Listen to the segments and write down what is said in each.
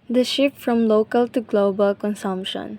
The shift from local to global consumption.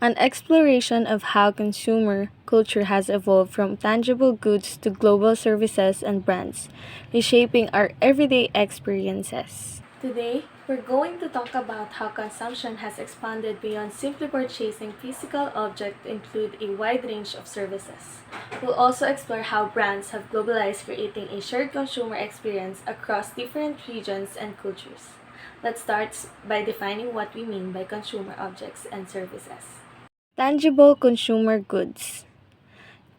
An exploration of how consumer culture has evolved from tangible goods to global services and brands, reshaping our everyday experiences. Today, we're going to talk about how consumption has expanded beyond simply purchasing physical objects to include a wide range of services. We'll also explore how brands have globalized, creating a shared consumer experience across different regions and cultures. Let's start by defining what we mean by consumer objects and services. Tangible consumer goods.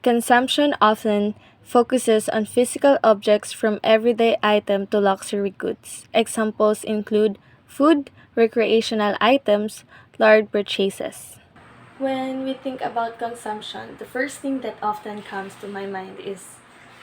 Consumption often focuses on physical objects from everyday item to luxury goods. Examples include food, recreational items, large purchases. When we think about consumption, the first thing that often comes to my mind is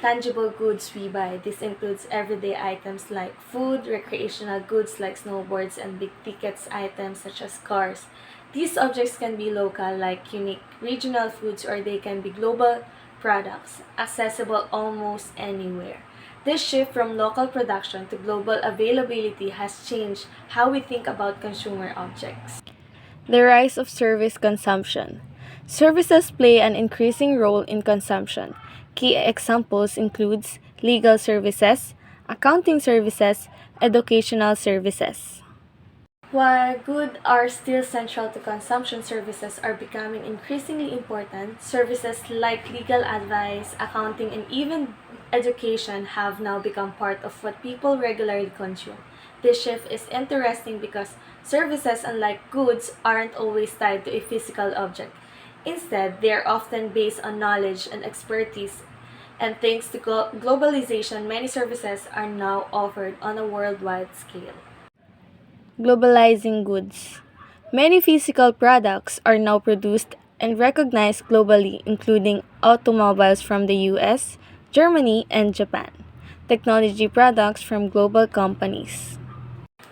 tangible goods we buy. This includes everyday items like food, recreational goods like snowboards, and big tickets items such as cars. These objects can be local, like unique regional foods, or they can be global products, accessible almost anywhere. This shift from local production to global availability has changed how we think about consumer objects. The rise of service consumption. Services play an increasing role in consumption. Key examples includes legal services, accounting services, educational services. While goods are still central to consumption, services are becoming increasingly important. Services like legal advice, accounting, and even education have now become part of what people regularly consume. This shift is interesting because services, unlike goods, aren't always tied to a physical object. Instead, they are often based on knowledge and expertise. And thanks to globalization, many services are now offered on a worldwide scale. Globalizing goods. Many physical products are now produced and recognized globally, including automobiles from the US, Germany, and Japan, technology products from global companies.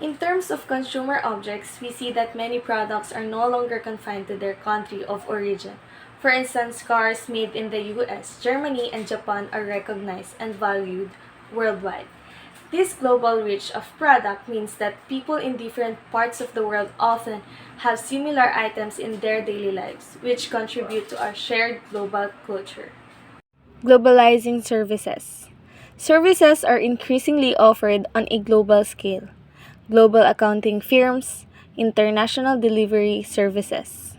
In terms of consumer objects, we see that many products are no longer confined to their country of origin. For instance, cars made in the US, Germany, and Japan are recognized and valued worldwide. This global reach of product means that people in different parts of the world often have similar items in their daily lives, which contribute to our shared global culture. Globalizing services. Services are increasingly offered on a global scale. Global accounting firms, international delivery services.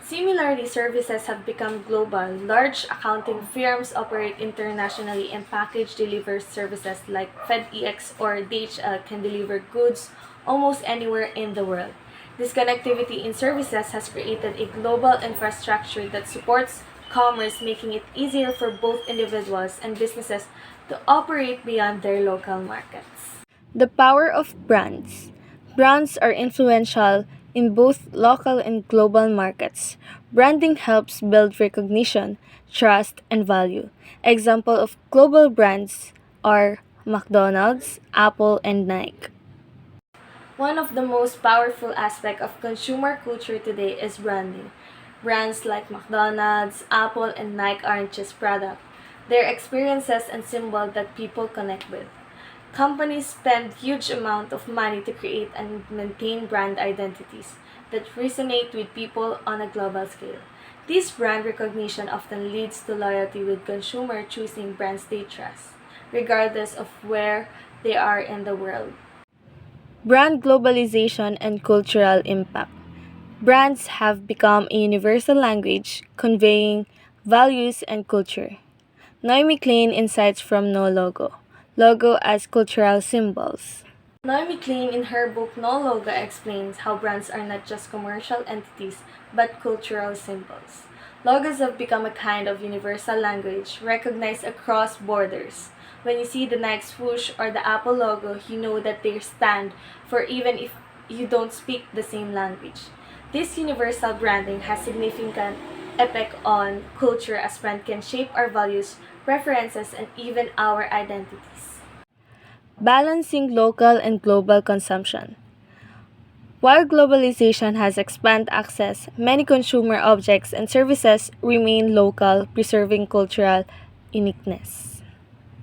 Similarly, services have become global. Large accounting firms operate internationally and package deliver services like FedEx or DHL can deliver goods almost anywhere in the world. This connectivity in services has created a global infrastructure that supports commerce, making it easier for both individuals and businesses to operate beyond their local markets. The power of brands. Brands are influential in both local and global markets. Branding helps build recognition, trust, and value. Example of global brands are McDonald's, Apple, and Nike. One of the most powerful aspects of consumer culture today is branding. Brands like McDonald's, Apple, and Nike aren't just products. They're experiences and symbols that people connect with. Companies spend huge amount of money to create and maintain brand identities that resonate with people on a global scale. This brand recognition often leads to loyalty with consumers choosing brands they trust, regardless of where they are in the world. Brand globalization and cultural impact. Brands have become a universal language conveying values and culture. Noemi Klein insights from No Logo. Logo as cultural symbols. Noemi Klein in her book No Logo explains how brands are not just commercial entities but cultural symbols. Logos have become a kind of universal language recognized across borders. When you see the Nike swoosh or the Apple logo, you know that they stand for even if you don't speak the same language. This universal branding has significant effect on culture as brand can shape our values, preferences, and even our identities. Balancing local and global consumption. While globalization has expanded access, many consumer objects and services remain local, preserving cultural uniqueness.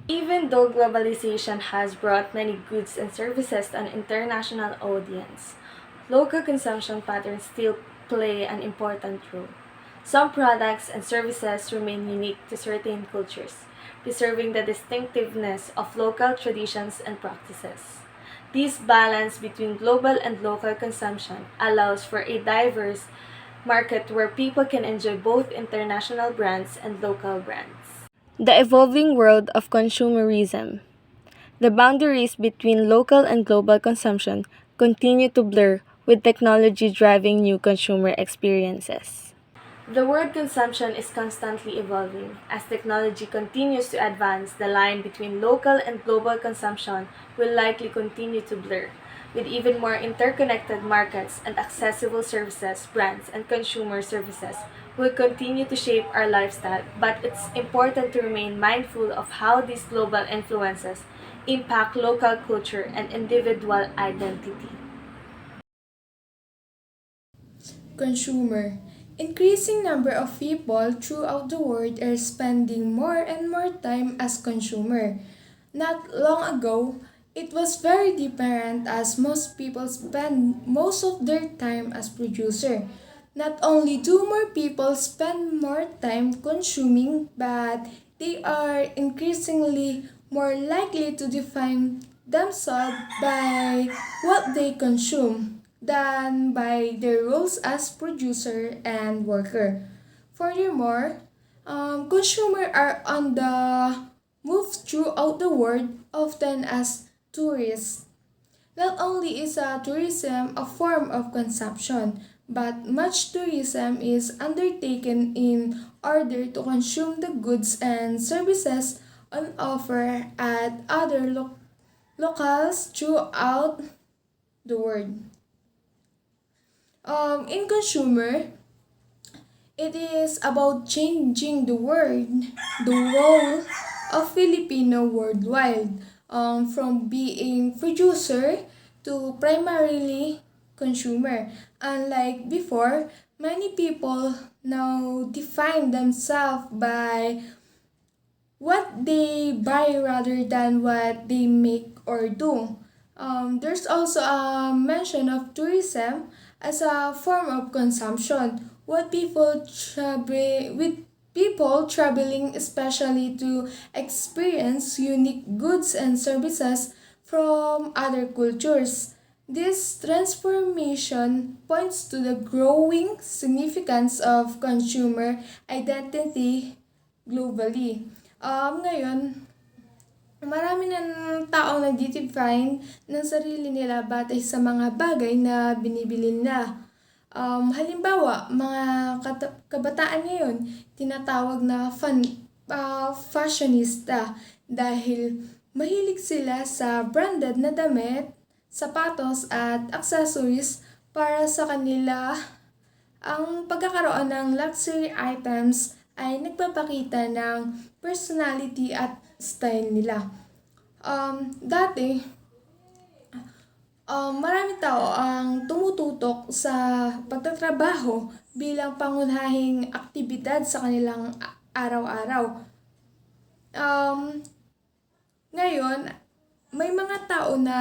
Even though globalization has brought many goods and services to an international audience, local consumption patterns still play an important role. Some products and services remain unique to certain cultures, preserving the distinctiveness of local traditions and practices. This balance between global and local consumption allows for a diverse market where people can enjoy both international brands and local brands. The evolving world of consumerism. The boundaries between local and global consumption continue to blur with technology driving new consumer experiences. The word consumption is constantly evolving. As technology continues to advance, the line between local and global consumption will likely continue to blur. With even more interconnected markets and accessible services, brands, and consumer services will continue to shape our lifestyle, but it's important to remain mindful of how these global influences impact local culture and individual identity. Consumer. Increasing number of people throughout the world are spending more and more time as consumer. Not long ago, it was very different as most people spend most of their time as producer. Not only do more people spend more time consuming, but they are increasingly more likely to define themselves by what they consume than by their roles as producer and worker. Furthermore, consumers are on the move throughout the world, often as tourists. Not only is tourism a form of consumption, but much tourism is undertaken in order to consume the goods and services on offer at other locales throughout the world. In consumer, it is about changing the role of Filipino worldwide, from being producer to primarily consumer. Unlike before, many people now define themselves by what they buy rather than what they make or do. There's also a mention of tourism as a form of consumption. With people traveling especially to experience unique goods and services from other cultures. This transformation points to the growing significance of consumer identity globally. Ngayon, marami ng taong nag-define ng sarili nila batay sa mga bagay na binibili nila. Halimbawa, mga kabataan ngayon, tinatawag na fashionista dahil mahilig sila sa branded na damit, sapatos at accessories para sa kanila. Ang pagkakaroon ng luxury items ay nagpapakita ng personality at style nila. Dati, maraming tao ang tumututok sa pagtatrabaho bilang pangunahing aktibidad sa kanilang araw-araw. Um, Ngayon, may mga tao na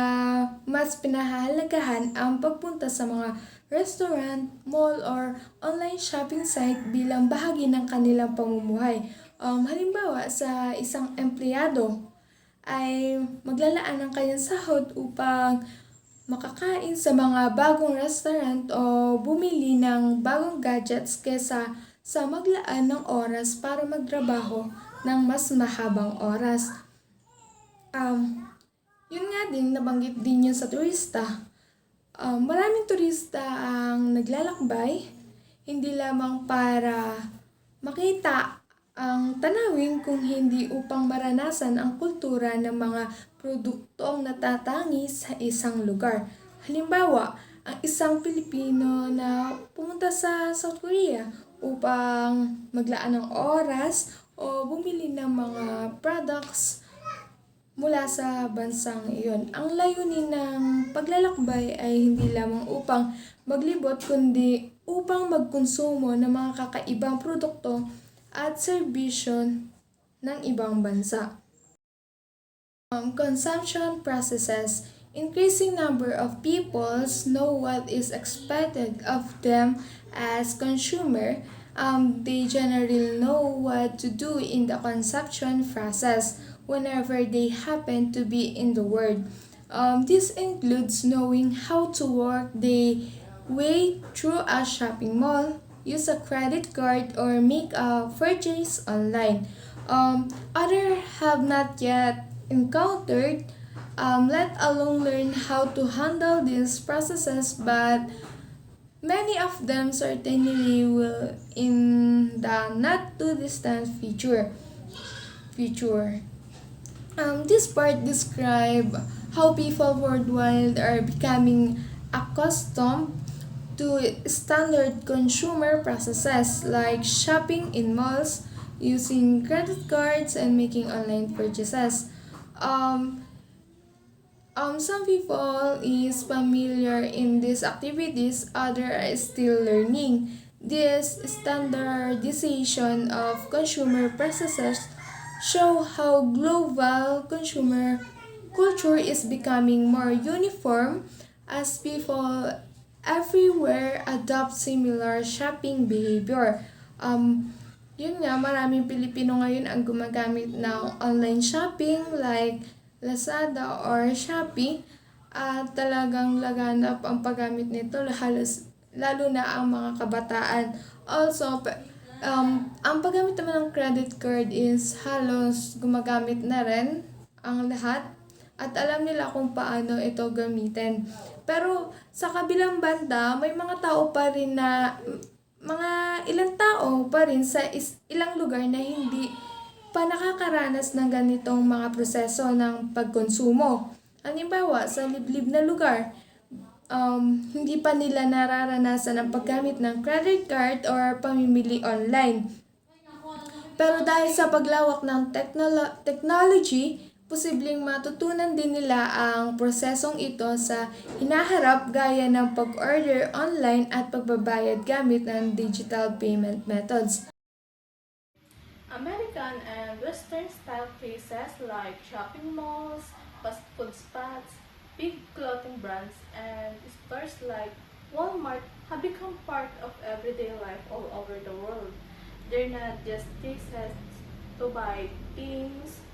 mas pinahahalagahan ang pagpunta sa mga restaurant, mall, or online shopping site bilang bahagi ng kanilang pamumuhay. Halimbawa, sa isang empleyado ay maglalaan ng kanyang sahod upang makakain sa mga bagong restaurant o bumili ng bagong gadgets kesa sa maglaan ng oras para magtrabaho ng mas mahabang oras. Yun nga din, nabanggit din yun sa turista. Maraming turista ang naglalakbay, hindi lamang para makita ang tanawin kung hindi upang maranasan ang kultura ng mga produktong natatangi sa isang lugar. Halimbawa, ang isang Pilipino na pumunta sa South Korea upang maglaan ng oras o bumili ng mga products mula sa bansang iyon. Ang layunin ng paglalakbay ay hindi lamang upang maglibot kundi upang magkonsumo ng mga kakaibang produkto at serbisyo ng ibang bansa. Consumption processes. Increasing number of peoples know what is expected of them as consumer. They generally know what to do in the consumption process whenever they happen to be in the world. This includes knowing how to work their way through a shopping mall, use a credit card, or make a purchase online. Others have not yet encountered, let alone learn how to handle these processes, but many of them certainly will in the not too distant future. This part describe how people worldwide are becoming accustomed to standard consumer processes like shopping in malls, using credit cards, and making online purchases. Um, some people is familiar in these activities, others are still learning. This standardization of consumer processes show how global consumer culture is becoming more uniform as people everywhere adopt similar shopping behavior. Um, Yun nga, maraming Pilipino ngayon ang gumagamit ng online shopping like Lazada or Shopee at talagang laganap ang paggamit nito halos lalo na ang mga kabataan. Also, ang paggamit naman ng credit card is halos gumagamit na rin ang lahat at alam nila kung paano ito gamitin. Pero sa kabilang banda, may mga tao pa rin na mga ilang tao pa rin sa ilang lugar na hindi pa nakakaranas ng ganitong mga proseso ng pagkonsumo. Halimbawa, sa liblib na lugar, hindi pa nila nararanasan ang paggamit ng credit card or pamimili online. Pero dahil sa paglawak ng technology, posibleng matutunan din nila ang prosesong ito sa hinaharap gaya ng pag-order online at pagbabayad gamit ng digital payment methods. American and Western style places like shopping malls, fast food spots, big clothing brands, and stores like Walmart have become part of everyday life all over the world. They're not just places to buy things,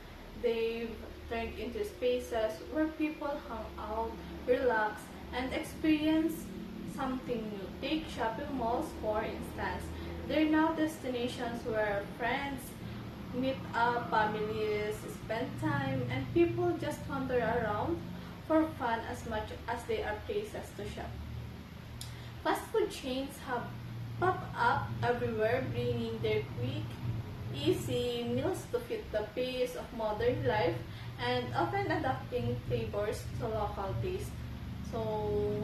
they've turned into spaces where people hang out, relax, and experience something new. Take shopping malls, for instance. They're now destinations where friends meet up, families spend time, and people just wander around for fun as much as they are places to shop. Fast food chains have popped up everywhere, bringing their quick, easy meals to fit the pace of modern life and often adapting flavors to local taste. So,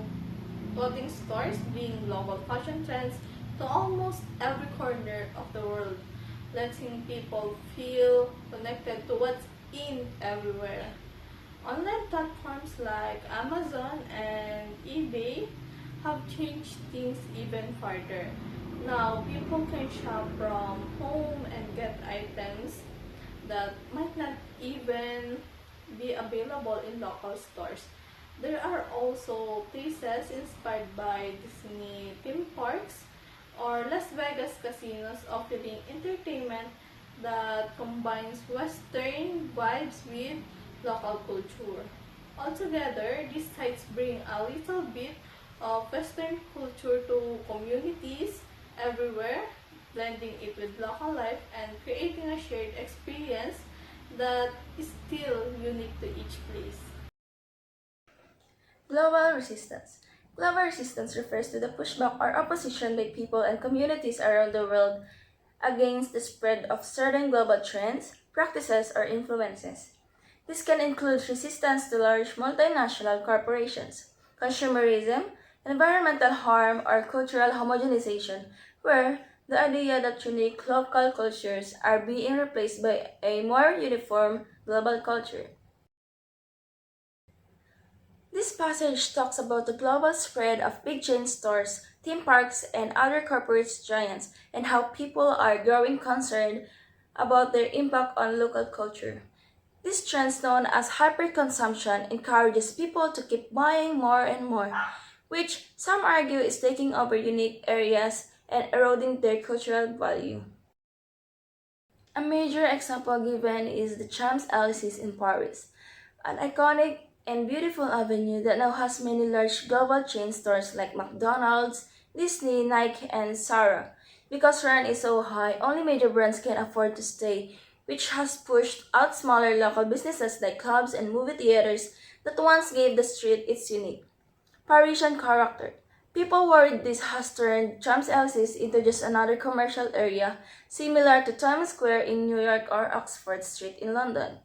clothing stores bring global fashion trends to almost every corner of the world, letting people feel connected to what's in everywhere. Online platforms like Amazon and eBay have changed things even further. Now, people can shop from home and get items that might not even be available in local stores. There are also places inspired by Disney theme parks or Las Vegas casinos offering entertainment that combines Western vibes with local culture. Altogether, these sites bring a little bit of Western culture to communities everywhere, blending it with local life and creating a shared experience that is still unique to each place. Global resistance. Global resistance refers to the pushback or opposition by people and communities around the world against the spread of certain global trends, practices, or influences. This can include resistance to large multinational corporations, consumerism, environmental harm, or cultural homogenization, where the idea that unique local cultures are being replaced by a more uniform global culture. This passage talks about the global spread of big chain stores, theme parks, and other corporate giants, and how people are growing concerned about their impact on local culture. This trend, known as hyperconsumption, encourages people to keep buying more and more, which some argue is taking over unique areas and eroding their cultural value. A major example given is the Champs-Élysées in Paris, an iconic and beautiful avenue that now has many large global chain stores like McDonald's, Disney, Nike, and Zara. Because rent is so high, only major brands can afford to stay, which has pushed out smaller local businesses like clubs and movie theaters that once gave the street its unique Parisian character. People worried this has turned Champs-Élysées into just another commercial area, similar to Times Square in New York or Oxford Street in London.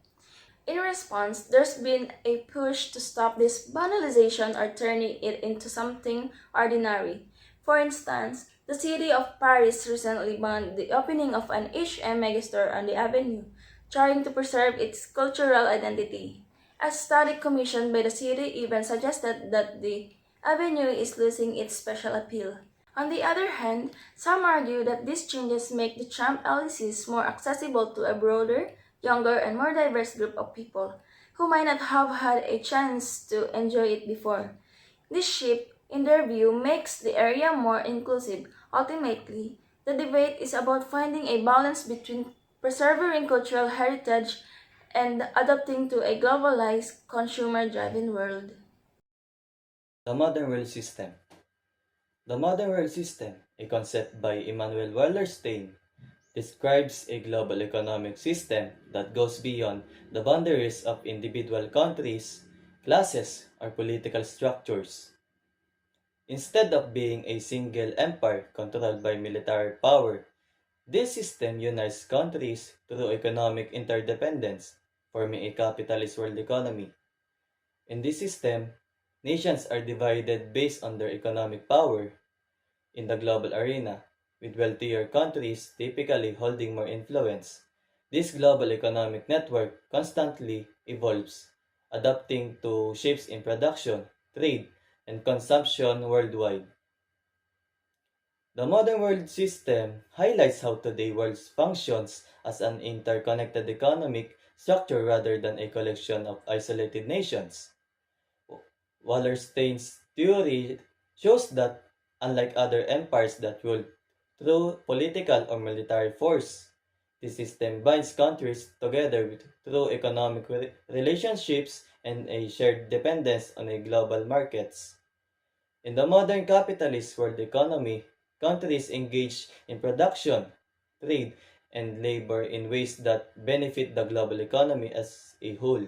In response, there's been a push to stop this banalization or turning it into something ordinary. For instance, the city of Paris recently banned the opening of an H&M megastore on the avenue, trying to preserve its cultural identity. A study commissioned by the city even suggested that the avenue is losing its special appeal. On the other hand, some argue that these changes make the Champs-Élysées more accessible to a broader, younger, and more diverse group of people who might not have had a chance to enjoy it before. This shift, in their view, makes the area more inclusive. Ultimately, the debate is about finding a balance between preserving cultural heritage and adapting to a globalized, consumer driven world. The modern world system. The modern world system, a concept by Immanuel Wallerstein, describes a global economic system that goes beyond the boundaries of individual countries, classes, or political structures. Instead of being a single empire controlled by military power, this system unites countries through economic interdependence, forming a capitalist world economy. In this system, nations are divided based on their economic power in the global arena, with wealthier countries typically holding more influence. This global economic network constantly evolves, adapting to shifts in production, trade, and consumption worldwide. The modern world system highlights how today's world functions as an interconnected economic structure rather than a collection of isolated nations. Wallerstein's theory shows that, unlike other empires that ruled through political or military force, this system binds countries together through economic relationships and a shared dependence on a global markets. In the modern capitalist world economy, countries engage in production, trade, and labor in ways that benefit the global economy as a whole.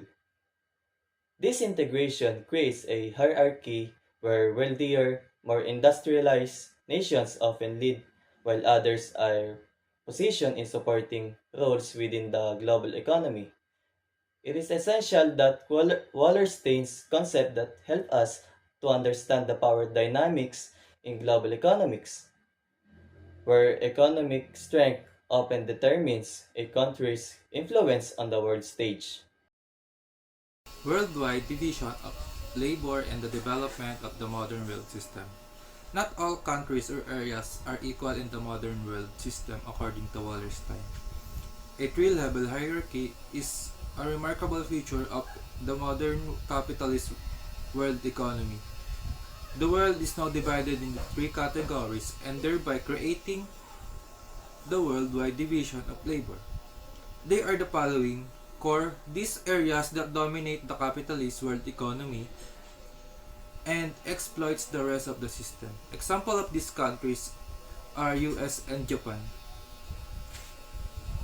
This integration creates a hierarchy where wealthier, more industrialized nations often lead, while others are positioned in supporting roles within the global economy. It is essential that Wallerstein's concept that help us to understand the power dynamics in global economics, where economic strength often determines a country's influence on the world stage. Worldwide division of labor and the development of the modern world system. Not all countries or areas are equal in the modern world system according to Wallerstein. A three-level hierarchy is a remarkable feature of the modern capitalist world economy. The world is now divided into three categories and thereby creating the worldwide division of labor. They are the following: core, these areas that dominate the capitalist world economy and exploits the rest of the system. Example of these countries are US and Japan,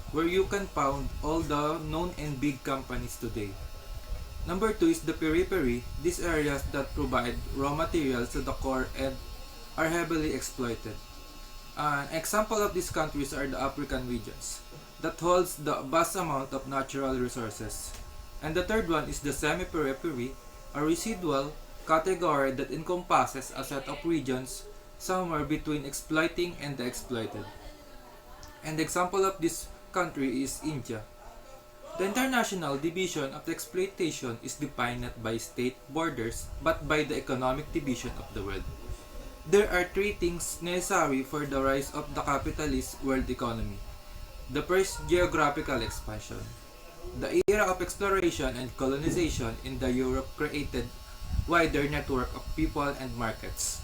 where you can find all the known and big companies today. Number two is the periphery, these areas that provide raw materials to the core and are heavily exploited. An example of these countries are the African regions that holds the vast amount of natural resources. And the third one is the semi-periphery, a residual category that encompasses a set of regions somewhere between exploiting and the exploited. An example of this country is India. The international division of the exploitation is defined not by state borders but by the economic division of the world. There are three things necessary for the rise of the capitalist world economy. The first, geographical expansion. The era of exploration and colonization in the Europe created wider network of people and markets.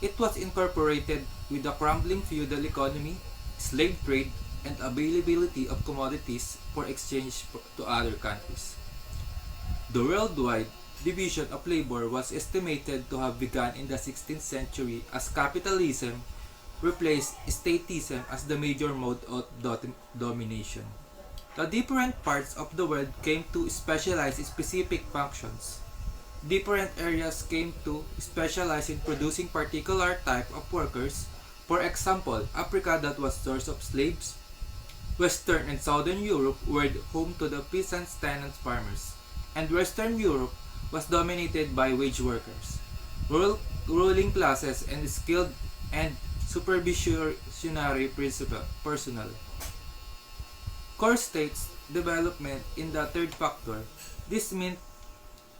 It was incorporated with the crumbling feudal economy, slave trade, and availability of commodities for exchange to other countries. The worldwide division of labor was estimated to have begun in the 16th century as capitalism replaced statism as the major mode of domination. The different parts of the world came to specialize in specific functions. Different areas came to specialize in producing particular type of workers. For example, Africa that was source of slaves, Western and Southern Europe were home to the peasants, tenants, farmers, and Western Europe was dominated by wage workers, ruling classes, and skilled and supervisionary personnel. Core states development in the third factor. This meant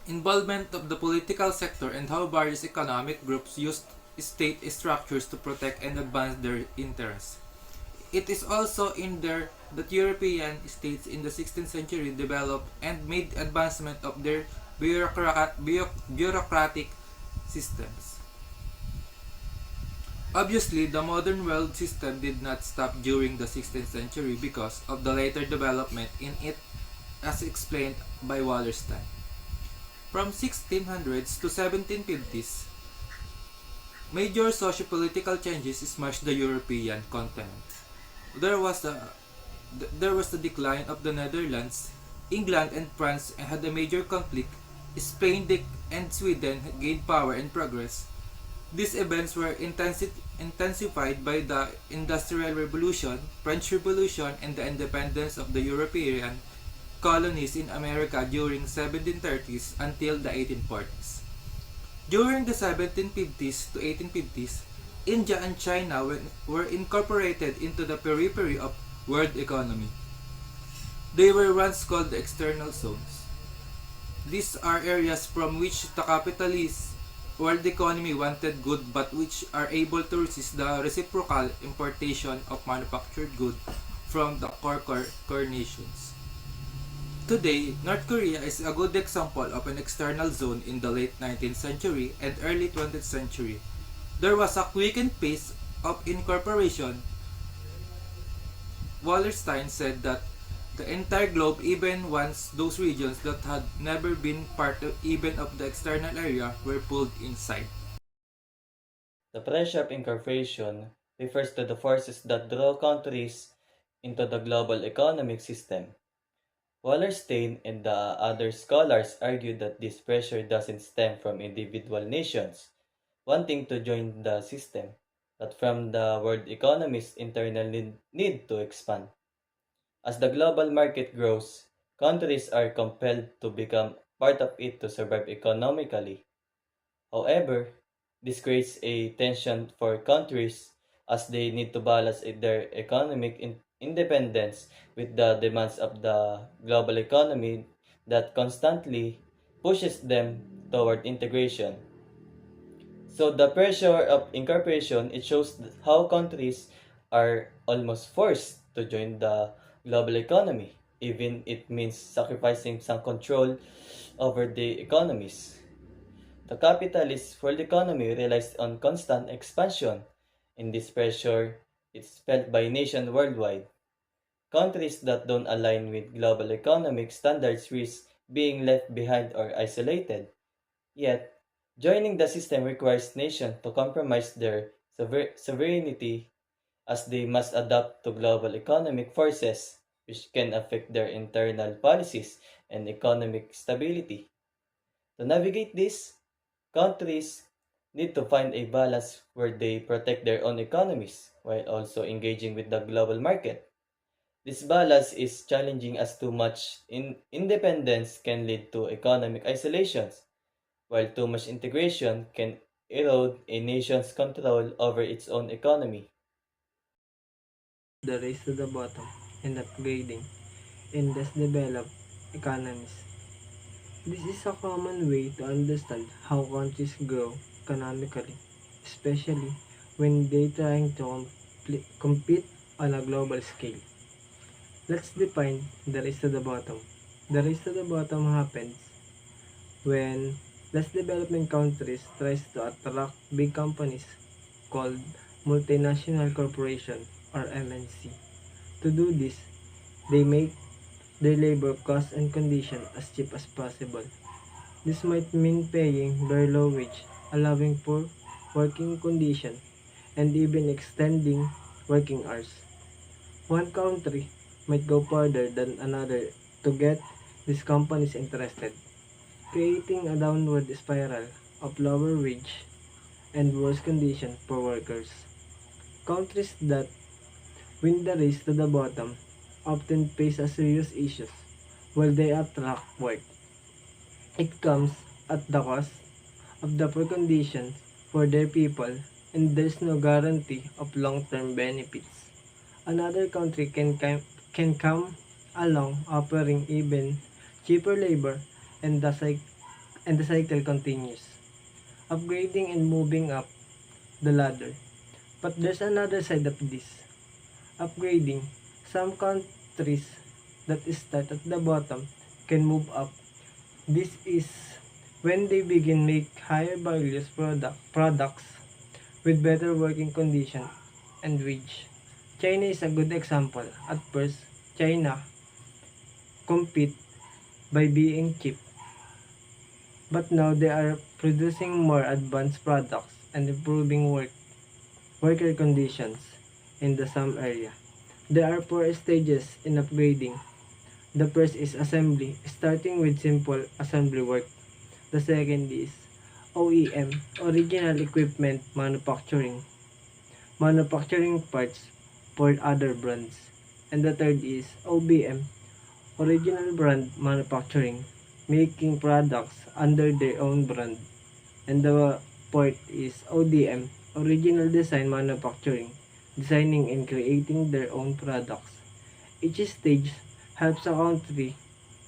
involvement of the political sector and how various economic groups used state structures to protect and advance their interests. It is also in there that European states in the 16th century developed and made advancement of their bureaucratic systems. Obviously, the modern world system did not stop during the 16th century because of the later development in it as explained by Wallerstein. From 1600s to 1750s, major socio-political changes smashed the European continent. There was the decline of the Netherlands. England and France had a major conflict. Spain and Sweden gained power and progress. These events were intensified by the Industrial Revolution, French Revolution, and the independence of the European colonies in America during 1730s until the 1840s. During the 1750s to 1850s, India and China were incorporated into the periphery of world economy. They were once called the external zones. These are areas from which the capitalist world economy wanted good but which are able to resist the reciprocal importation of manufactured goods from the core nations. Today, North Korea is a good example of an external zone in the late 19th century and early 20th century. There was a quickened pace of incorporation. Wallerstein said that the entire globe, even once those regions that had never been part even of the external area, were pulled inside. The pressure of incorporation refers to the forces that draw countries into the global economic system. Wallerstein and the other scholars argue that this pressure doesn't stem from individual nations wanting to join the system, but from the world economy's internal need to expand. As the global market grows, countries are compelled to become part of it to survive economically. However, this creates a tension for countries as they need to balance their economic independence with the demands of the global economy that constantly pushes them toward integration. So the pressure of incorporation, it shows how countries are almost forced to join the global economy, even it means sacrificing some control over the economies. The capitalist world economy relies on constant expansion. In this pressure, it's felt by nations worldwide. Countries that don't align with global economic standards risk being left behind or isolated. Yet, joining the system requires nations to compromise their sovereignty as they must adapt to global economic forces which can affect their internal policies and economic stability. To navigate this, countries need to find a balance where they protect their own economies while also engaging with the global market. This balance is challenging as too much independence can lead to economic isolations, while too much integration can erode a nation's control over its own economy. The race to the bottom and upgrading in less developed economies. This is a common way to understand how countries grow economically, especially when they're trying to compete on a global scale. Let's define the race to the bottom. The race to the bottom happens when less developing countries tries to attract big companies called multinational corporation or MNC. To do this, they make their labor costs and conditions as cheap as possible. This might mean paying very low wage, allowing poor working conditions, and even extending working hours. One country might go further than another to get these companies interested, creating a downward spiral of lower wage and worse conditions for workers. Countries that win the race to the bottom often face a serious issues while they attract work. It comes at the cost of the poor conditions for their people, and there's no guarantee of long-term benefits. Another country can come along offering even cheaper labor, and the cycle continues, upgrading and moving up the ladder. But there's another side of this. Upgrading. Some countries that start at the bottom can move up. This is when they begin make higher values products with better working condition and wage. China is a good example. At first, China compete by being cheap, but now they are producing more advanced products and improving worker conditions in the some area. There are four stages in upgrading. The first is assembly, starting with simple assembly work. The second is OEM, original equipment manufacturing, manufacturing parts for other brands. And the third is OBM, original brand manufacturing, making products under their own brand. And the fourth is ODM, original design manufacturing, designing and creating their own products. Each stage helps a country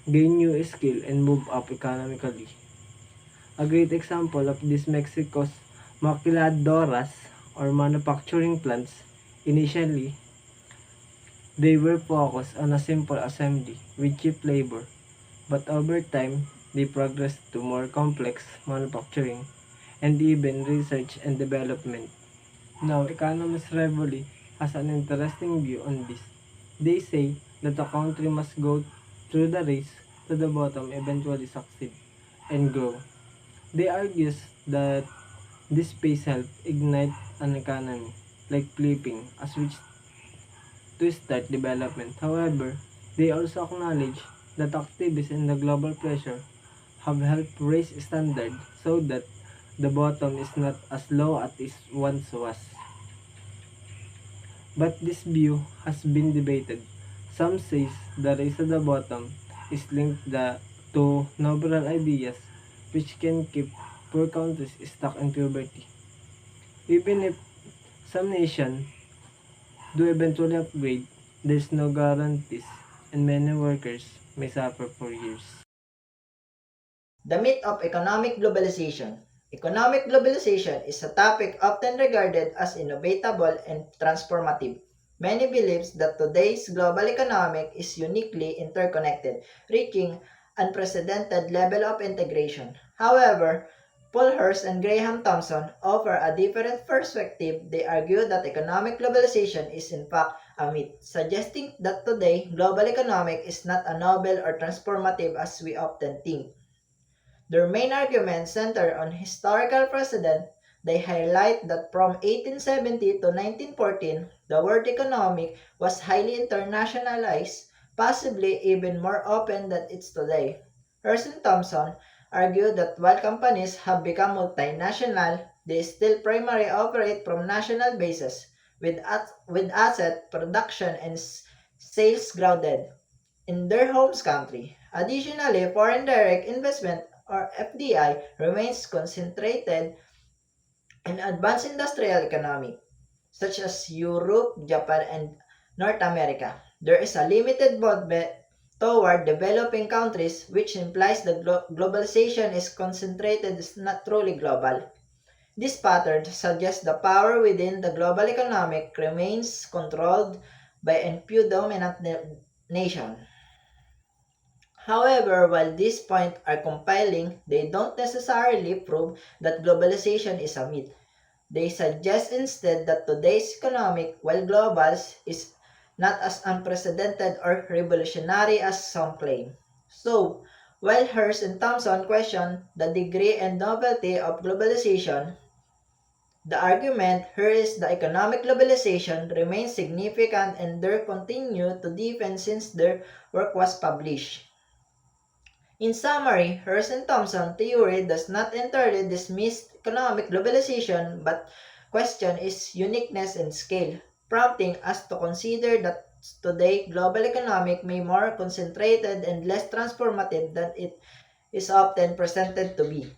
gain new skill and move up economically. A great example of this Mexico's maquiladoras or manufacturing plants. Initially, they were focused on a simple assembly with cheap labor, but over time, they progressed to more complex manufacturing and even research and development. Now, economist Revoli has an interesting view on this. They say that a country must go through the race to the bottom, eventually succeed and grow. They argues that this pace help ignite an economy, like flipping a switch to start development. However, they also acknowledge that activists in the global pressure have helped raise standards so that the bottom is not as low as it once was. But this view has been debated. Some say the race to the bottom is linked to noble ideas which can keep poor countries stuck in poverty. Even if some nations do eventually upgrade, there's no guarantees and many workers may suffer for years. The myth of economic globalization. Economic globalization is a topic often regarded as innovatable and transformative. Many believes that today's global economy is uniquely interconnected, reaching unprecedented level of integration. However, Paul Hurst and Graham Thompson offer a different perspective. They argue that economic globalization is in fact a myth, suggesting that today global economic is not a novel or transformative as we often think. Their main arguments center on historical precedent. They highlight that from 1870 to 1914, the world economy was highly internationalized, possibly even more open than it's today. Hearst and Thompson argue that while companies have become multinational, they still primarily operate from national bases, with asset production and sales grounded in their homes country. Additionally, foreign direct investment or FDI remains concentrated in advanced industrial economy such as Europe, Japan, and North America. There is a limited movement toward developing countries, which implies that globalization is concentrated is not truly global. This pattern suggests the power within the global economic remains controlled by a few dominant nation. However, while these points are compelling, they don't necessarily prove that globalization is a myth. They suggest instead that today's economic, while global, is not as unprecedented or revolutionary as some claim. So, while Hurst and Thompson question the degree and novelty of globalization, the argument here is the economic globalization remains significant and they continue to deepen since their work was published. In summary, Hurst and Thompson theory does not entirely dismiss economic globalization but question its uniqueness and scale, prompting us to consider that today global economic may be more concentrated and less transformative than it is often presented to be.